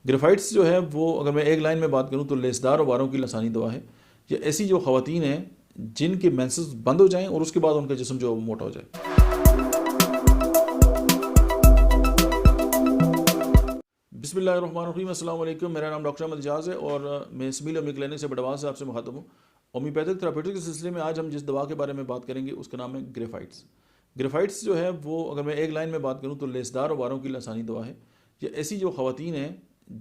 ग्रेफाइट्स जो है वो, अगर मैं एक लाइन में बात करूँ तो लेसदार वारों की लसानी दवा है। ये ऐसी जो ख़वातीन हैं जिनके मेंसेस बंद हो जाएं और उसके बाद उनका जिस्म जो है वो मोटा हो जाए। बिस्मिल्लाहिर्रहमानिर्रहीम, अस्सलाम वालेकुम। मेरा नाम डॉक्टर अहमद इजाज़ है और मैं इसमिल अमी क्लिनिक से बड़वाल से आपसे मुखातब हूँ। होम्योपैथिक थेरापीटिक्स के सिलसिले में आज हम जिस दवा के बारे में बात करेंगे उसका नाम है ग्रेफाइट्स। ग्रेफाइट्स जो है वो, अगर मैं एक लाइन में बात करूँ तो लेसदार वारों की लसानी दवा है। ये ऐसी जो ख़वातीन हैं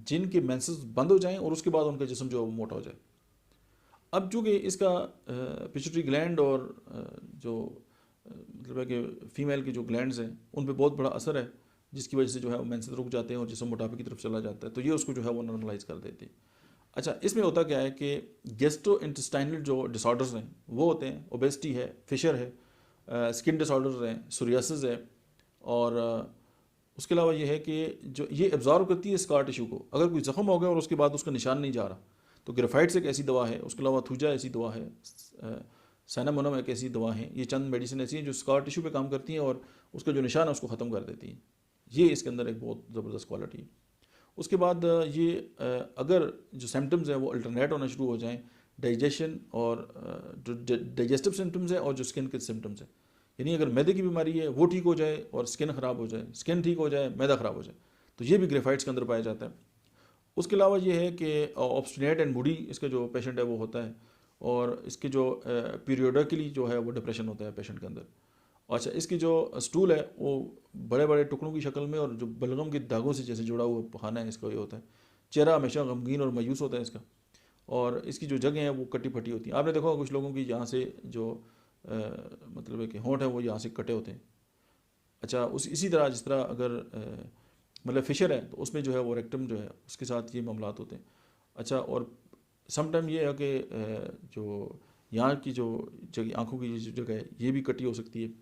जिनके मेंसेस बंद हो जाएं और उसके बाद उनका जिस्म जो है वो मोटा हो जाए। अब चूँकि इसका पिट्यूटरी ग्लैंड और जो मतलब है कि फ़ीमेल की जो ग्लैंड्स हैं उन पे बहुत बड़ा असर है, जिसकी वजह से जो है वो मेंसेस रुक जाते हैं और जिस्म मोटापे की तरफ चला जाता है, तो ये उसको जो है वो नॉर्मलाइज कर देती है। अच्छा, इसमें होता क्या है कि गेस्ट्रो इंटेस्टाइनल जो डिसऑर्डर्स हैं वो होते हैं, ओबेसिटी है, फिशर है, स्किन डिसऑर्डर्स हैं, सोरियासिस है, और उसके अलावा ये है कि जो ये एब्जॉर्व करती है स्कार टिश्यू को। अगर कोई ज़ख्म हो गया और उसके बाद उसका निशान नहीं जा रहा तो ग्रेफाइट्स एक ऐसी दवा है। उसके अलावा थूजा ऐसी दवा है, सैनामोनम एक ऐसी दवा है। ये चंद मेडिसिन ऐसी हैं जो स्कार टिश्यू पे काम करती हैं और उसका जो निशान है उसको ख़त्म कर देती हैं। ये इसके अंदर एक बहुत ज़बरदस्त क्वालिटी है। उसके बाद ये अगर जो सिम्टम्स हैं वो अल्टरनेट होना शुरू हो जाएं, डाइजेशन और जो डाइजेस्टिव सिम्टम्स हैं और जो स्किन के सिम्टम्स हैं, यानी अगर मैदे की बीमारी है वो ठीक हो जाए और स्किन ख़राब हो जाए, स्किन ठीक हो जाए, मैदा ख़राब हो जाए, तो ये भी ग्रेफाइट्स के अंदर पाया जाता है। उसके अलावा ये है कि ऑब्स्टिनेट एंड मूडी इसका जो पेशेंट है वो होता है, और इसके जो पीरियोडिकली जो है वो डिप्रेशन होता है पेशेंट के अंदर। अच्छा, इसकी जो स्टूल है वो बड़े बड़े टुकड़ों की शक्ल में और जो बलगम के धागों से जैसे जुड़ा हुआ खाना है इसका ये होता है। चेहरा हमेशा गमगीन और मायूस होता है इसका, और इसकी जो जगह है वो कटी फटी होती हैं। आपने देखा होगा कुछ लोगों की यहाँ से जो मतलब है कि होंठ है वो यहाँ से कटे होते हैं। अच्छा, उस इसी तरह जिस तरह अगर मतलब फिशर है तो उसमें जो है वो रेक्टम जो है उसके साथ ये मामलात होते हैं। अच्छा, और समटाइम ये है कि जो यहाँ की जो जगह, आँखों की जो जगह है ये भी कटी हो सकती है।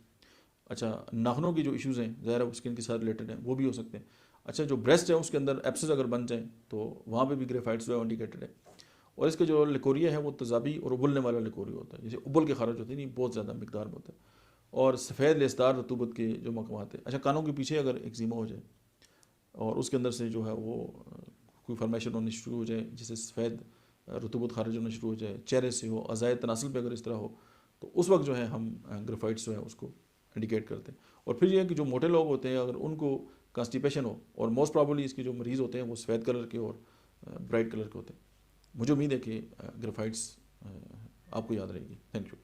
अच्छा, नाखूनों की जो इश्यूज़ हैं ज़ाहिर है स्किन के साथ रिलेटेड हैं वो भी हो सकते हैं। अच्छा, जो ब्रेस्ट है उसके अंदर एब्सेस अगर बन जाए तो वहाँ पे भी ग्रेफाइट्स जो है इंडिकेटेड है। और इसका जो लिकोरिया है वो तेज़ाबी और उबलने वाला लिकोरिया होता है, जैसे उबल के खारिज होते हैं, नहीं बहुत ज़्यादा मकदार में होता है, और सफ़ेद लेसदार रतूबत के जो मकवात है। अच्छा, कानों के पीछे अगर एक्जिमा हो जाए और उसके अंदर से जो है वो कोई फॉर्मेशन होनी शुरू हो जाए, जिससे सफ़ेद रतूबत खारिज होना शुरू हो जाए, चेहरे से हो, अज़ाए तनासल पे अगर इस तरह हो, तो उस वक्त जो है हम ग्रेफाइट्स जो है उसको इंडिकेट करते हैं। और फिर यह है कि जो मोटे लोग होते हैं अगर उनको कॉन्स्टिपेशन हो, और मोस्ट प्रॉब्लली इसके जो मरीज़ होते हैं वो सफ़ेद कलर के और ब्राइट कलर के होते हैं, मुझे उम्मीद है कि ग्रेफाइट्स आपको याद रहेगी। Thank you.